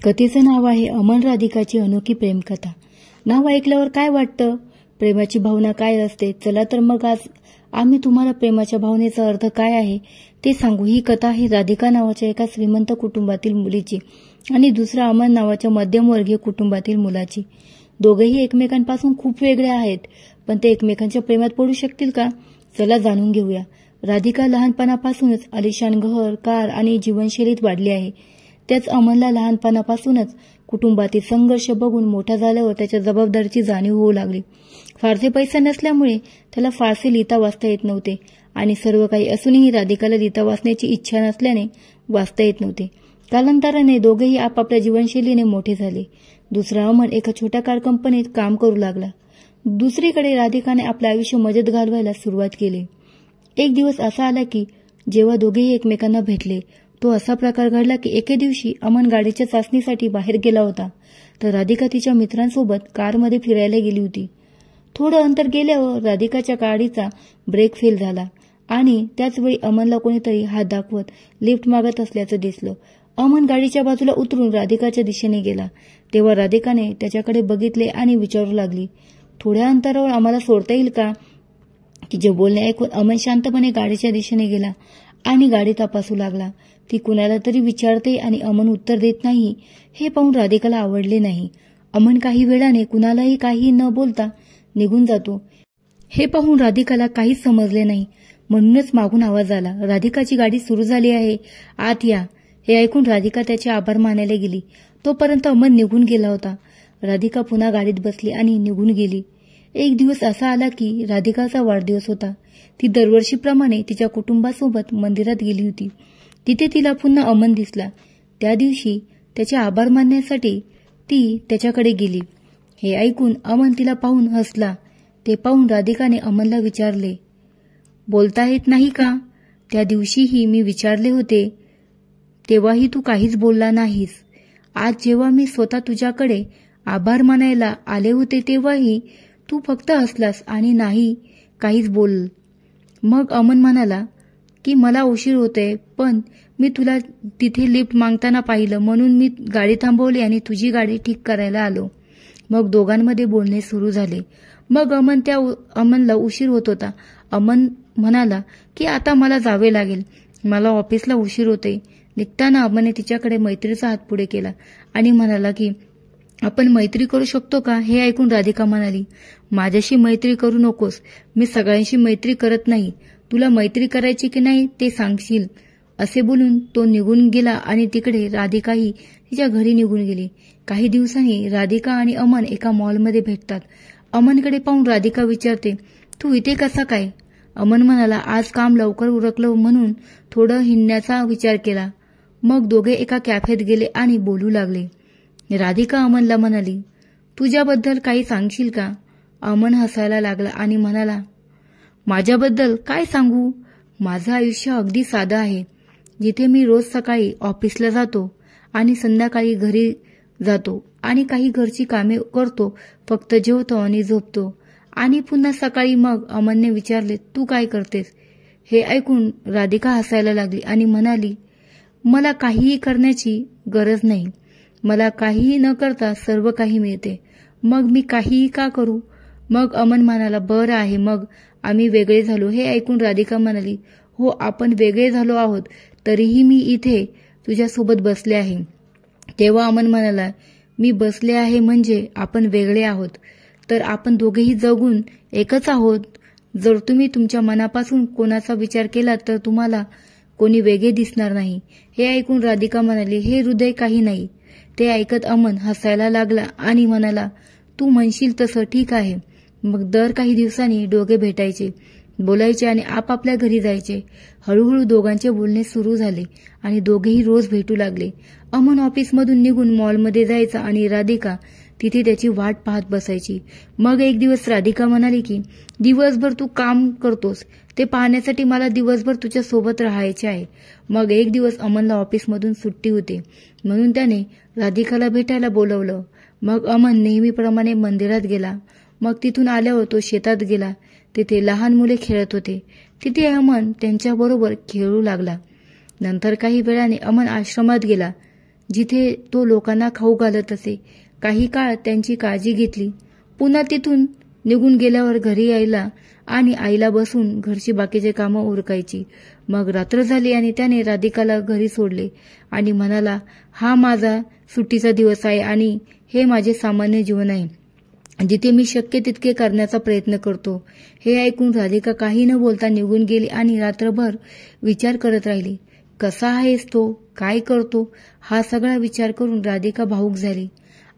कथेचं नाव आहे अमन राधिकाची अनोखी प्रेमकथा। नाव ऐकल्यावर काय वाटतं? प्रेमाची भावना काय असते? चला तर मग आज आम्ही तुम्हाला प्रेमाच्या भावनेचा अर्थ काय आहे ते सांगू। ही कथा आहे राधिका नावाच्या एका श्रीमंत कुटुंबातील मुलीची आणि दुसरा अमन नावाच्या मध्यमवर्गीय कुटुंबातील मुलाची। दोघेही एकमेकांपासून खूप वेगळे आहेत, पण ते एकमेकांच्या प्रेमात पडू शकतील का? चला जाणून घेऊया। राधिका लहानपणापासूनच आलिशान घर, कार आणि जीवनशैलीत वाढली आहे। त्याच अमनला लहानपणापासूनच कुटुंबातील संघर्ष बघून मोठा झाल्यावर त्याच्या जबाबदारीची जाणीव होऊ लागली। फारसे पैसे नसल्यामुळे त्याला फारसे लिहिता वाचता येत नव्हते आणि सर्व काही असूनही राधिकाला लिहिता वाचण्याची इच्छा नसल्याने वाचता येत नव्हते। कालांतराने दोघेही आपापल्या जीवनशैलीने मोठे झाले। दुसरा अमन एका छोट्या कार कंपनीत काम करू लागला। दुसरीकडे राधिकाने आपले आयुष्य मजेत घालवायला सुरुवात केली। एक दिवस असा आला की जेव्हा दोघेही एकमेकांना भेटले, तो असा प्रकार घडला की एके दिवशी अमन गाडीच्या चाचणीसाठी बाहेर गेला होता, तर राधिका तिच्या मित्रांसोबत कारमध्ये फिरायला गेली होती। थोडं अंतर गेल्यावर राधिकाच्या गाडीचा ब्रेक फेल झाला आणि त्याचवेळी अमनला कोणीतरी हात दाखवत लिफ्ट मागत असल्याचं दिसलं। अमन गाडीच्या बाजूला उतरून राधिकाच्या दिशेने गेला, तेव्हा राधिकाने त्याच्याकडे बघितले आणि विचारू लागली, थोड्या अंतरावर आम्हाला सोडता येईल का? तिचे बोलणे ऐकून अमन शांतपणे गाडीच्या दिशेने गेला आणि गाडी तपासू लागला। ती कुणाला तरी विचारते आणि अमन उत्तर देत नाही हे पाहून राधिकाला आवडले नाही। अमन काही वेळाने कुणालाही काही न बोलता निघून जातो हे पाहून राधिकाला काहीच समजले नाही। म्हणूनच मागून आवाज आला, राधिकाची गाडी सुरू झाली आहे, आत या। हे ऐकून राधिका त्याचे आभार मानायला गेली, तोपर्यंत अमन निघून गेला होता। राधिका पुन्हा गाडीत बसली आणि निघून गेली। एक दिवस असा आला की राधिकाचा वाढदिवस होता। ती दरवर्षीप्रमाणे तिच्या कुटुंबासोबत मंदिरात गेली होती। तिथे तिला पुन्हा अमन दिसला। त्या दिवशी त्याचे आभार मानण्यासाठी ती त्याच्याकडे गेली। हे ऐकून अमन तिला पाहून हसला। ते पाहून राधिकाने अमनला विचारले, बोलता येत नाही का? त्या दिवशीही मी विचारले होते, तेव्हाही तू काहीच बोलला नाहीस। आज जेव्हा मी स्वतः तुझ्याकडे आभार मानायला आले होते तेव्हाही तू फक्त हसलास आणि नाही काहीच बोल। मग अमन म्हणाला की मला उशीर होतोय, पण मी तुला तिथे लिफ्ट मागताना पाहिलं म्हणून मी गाडी थांबवली आणि तुझी गाडी ठीक करायला आलो। मग दोघांमध्ये बोलणे सुरू झाले। मग अमनला उशीर होत होता। अमन म्हणाला की आता मला जावे लागेल, मला ऑफिसला उशीर होतोय। निघताना अमनने तिच्याकडे मैत्रीचा हात पुढे केला आणि म्हणाला की आपण मैत्री करू शकतो का? हे ऐकून राधिका म्हणाली, माझ्याशी मैत्री करू नकोस, मी सगळ्यांशी मैत्री करत नाही, तुला मैत्री करायची की नाही ते सांगशील। असे बोलून तो निघून गेला आणि तिकडे राधिकाही तिच्या घरी निघून गेली। काही दिवसांनी राधिका आणि अमन एका मॉलमध्ये भेटतात। अमनकडे पाहून राधिका विचारते, तू इथे कसा काय? अमन म्हणाला, आज काम लवकर उरकलं म्हणून थोडं हिंडण्याचा विचार केला। मग दोघे एका कॅफेत गेले आणि बोलू लागले। राधिका अमनला म्हणाली, तुझ्याबद्दल काही सांगशील का? अमन हसायला लागला आणि म्हणाला, माझ्याबद्दल काय सांगू? माझं आयुष्य अगदी साधं आहे, जिथे मी रोज सकाळी ऑफिसला जातो आणि संध्याकाळी घरी जातो आणि काही घरची कामे करतो, फक्त जेवतो आणि झोपतो आणि पुन्हा सकाळी। मग अमनने विचारले, तू काय करतेस? हे ऐकून राधिका हसायला लागली आणि म्हणाली, मला काहीही करण्याची गरज नाही, मला काहीही न करता सर्व काही मिळते, मग मी काहीही का करू? मग अमन म्हणाला, बरं आहे, मग आम्ही वेगळे झालो। हे ऐकून राधिका म्हणाली, हो आपण वेगळे झालो आहोत, तरीही मी इथे तुझ्यासोबत बसले आहे। तेव्हा अमन म्हणाला, मी बसले आहे म्हणजे आपण वेगळे आहोत, तर आपण दोघेही जगून एकच आहोत। जर तुम्ही तुमच्या मनापासून कोणाचा विचार केला तर तुम्हाला कोणी वेगळे दिसणार नाही। हे ऐकून राधिका म्हणाली, हे हृदय काही नाही। ते ऐकत अमन हसायला लागला आणि म्हणाला, तू म्हणशील तसं ठीक आहे। मग दर काही दिवसांनी दोघे भेटायचे, बोलायचे आणि आपापल्या घरी जायचे। हळूहळू दोघांचे बोलणे सुरू झाले आणि दोघेही रोज भेटू लागले। अमन ऑफिसमधून निघून मॉलमध्ये जायचा आणि राधिका तिथे त्याची वाट पाहत बसायची। मग एक दिवस राधिका म्हणाली की दिवसभर तू काम करतोस ते पाहण्यासाठी मला दिवसभर तुझ्या सोबत राहायचे आहे। मग एक दिवस अमनला ऑफिसमधून सुट्टी होती म्हणून त्याने राधिकाला भेटायला बोलवलं। मग अमन नेहमीप्रमाणे मंदिरात गेला। मग तिथून आल्यावर तो शेतात गेला, तिथे लहान मुले खेळत होते, तिथे अमन त्यांच्याबरोबर खेळू लागला। नंतर काही वेळाने अमन आश्रमात गेला, जिथे तो लोकांना खाऊ घालत असे. काही काळ त्यांची काळजी घेतली. पुन्हा तिथून निघून गेल्यावर घरी यायला आणि आईला बसून घरची बाकीचे कामं उरकायची. मग रात्र झाली आणि त्याने राधिकाला घरी सोडले आणि म्हणाला, हा माझा सुट्टीचा दिवस आहे आणि हे माझे सामान्य जीवन आहे, जिथे मी शक्य तितके करण्याचा प्रयत्न करतो. हे ऐकून राधिका काही न बोलता निघून गेली आणि रात्रभर विचार करत राहिली. कसा आहेस तो, काय करतो, हा सगळा विचार करून राधिका भावूक झाली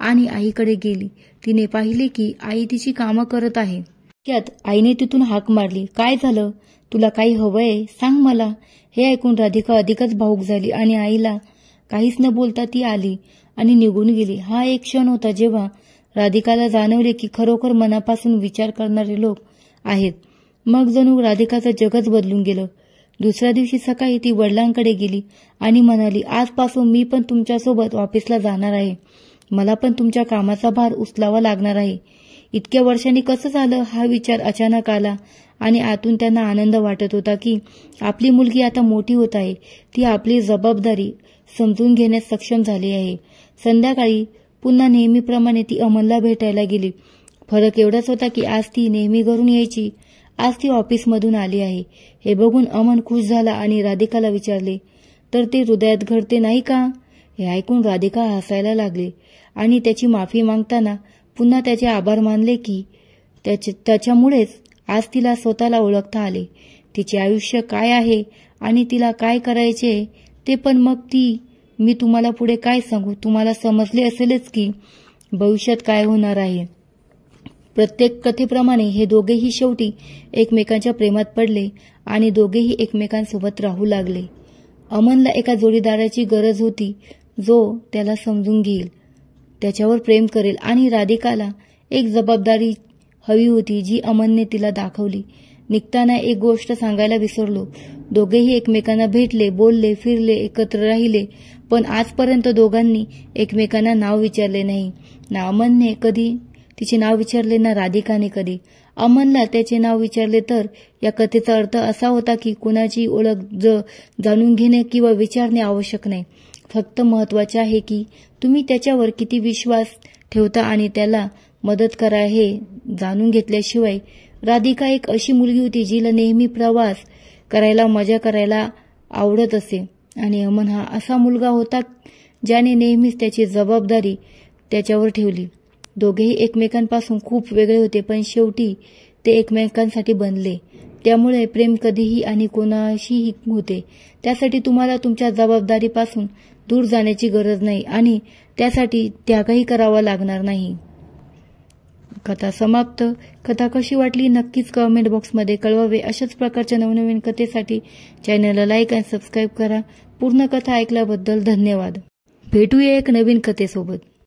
आणि आईकडे गेली. तिने पाहिले की आई तिची कामं करत आहे. त्यात आईने तिथून हाक मारली, काय झालं, तुला काही हवंय, सांग मला. हे ऐकून राधिका अधिकच भावूक झाली आणि आईला काहीच न बोलता ती आली आणि निघून गेली. हा एक क्षण होता जेव्हा राधिकाला जाणवले की खरोखर मनापासून विचार करणारे लोक आहेत. मग जणू राधिकाचं जगच बदलून गेलं. दुसऱ्या दिवशी सकाळी ती वडिलांकडे गेली आणि म्हणाली, आजपासून मी पण तुमच्यासोबत ऑफिसला जाणार आहे. मला पण तुमच्या कामाचा भार उचलावा लागणार आहे. इतक्या वर्षांनी कसं झालं हा विचार अचानक आला आणि आतून त्यांना आनंद वाटत होता की आपली मुलगी आता मोठी होत आहे. ती आपली जबाबदारी समजून घेण्यास सक्षम झाली आहे. संध्याकाळी पुन्हा नेहमीप्रमाणे ती अमनला भेटायला गेली. फरक एवढाच होता की आज ती नेहमी घरून यायची, आज ती ऑफिसमधून आली आहे. हे बघून अमन खुश झाला आणि राधिकाला विचारले, तर ते हृदयात घडते नाही का? हे ऐकून राधिका हसायला लागली आणि त्याची माफी मागताना पुन्हा त्याचे आभार मानले की त्याच्यामुळेच आज तिला स्वतःला ओळखता आले. तिचे आयुष्य काय आहे आणि तिला काय करायचे ते पण. मग मी तुम्हाला पुढे काय सांगू, तुम्हाला समजले असेलच की भविष्यात काय होणार आहे. प्रत्येक कथेप्रमाणे हे दोघेही शेवटी एकमेकांच्या प्रेमात पडले आणि दोघेही एकमेकांसोबत राहू लागले. अमनला एका जोडीदाराची गरज होती जो त्याला समजून घेईल, त्याच्यावर प्रेम करेल आणि राधिकाला एक जबाबदारी हवी होती जी अमनने तिला दाखवली. निघताना एक गोष्ट सांगायला विसरलो. दोघेही एकमेकांना भेटले, बोलले, फिरले, एकत्र राहिले, पण आजपर्यंत दोघांनी एकमेकांना नाव विचारले नाही. ना अमनने कधी तिचे नाव विचारले ना राधिकाने कधी. अमनला त्याचे नाव विचारले तर या कथेचा अर्थ असा होता की कुणाची ओळख जाणून घेणे किंवा विचारणे आवश्यक नाही. फक्त महत्वाचे आहे की तुम्ही त्याच्यावर किती विश्वास ठेवता आणि त्याला मदत करा हे जाणून घेतल्याशिवाय. राधिका एक अशी मुलगी होती जिला नेहमी प्रवास करायला, मजा करायला आवडत असे आणि अमन हा असा मुलगा होता ज्याने नेहमीच त्याची जबाबदारी त्याच्यावर ठेवली. दोघेही एकमेकांपासून खूप वेगळे होते पण शेवटी ते एकमेकांसाठी बनले. त्यामुळे प्रेम कधीही आणि कोणाशीही होते. त्यासाठी तुम्हाला तुमच्या जबाबदारीपासून दूर जाण्याची गरज नाही आणि त्यासाठी त्यागही करावा लागणार नाही. कथा समाप्त. कथा कशी वाटली नक्कीच कमेंट बॉक्समध्ये कळवावे. अशाच प्रकारच्या नवनवीन कथेसाठी चॅनलला लाईक आणि सबस्क्राईब करा. पूर्ण कथा ऐकल्याबद्दल धन्यवाद. भेटूया एक नवीन कथेसोबत.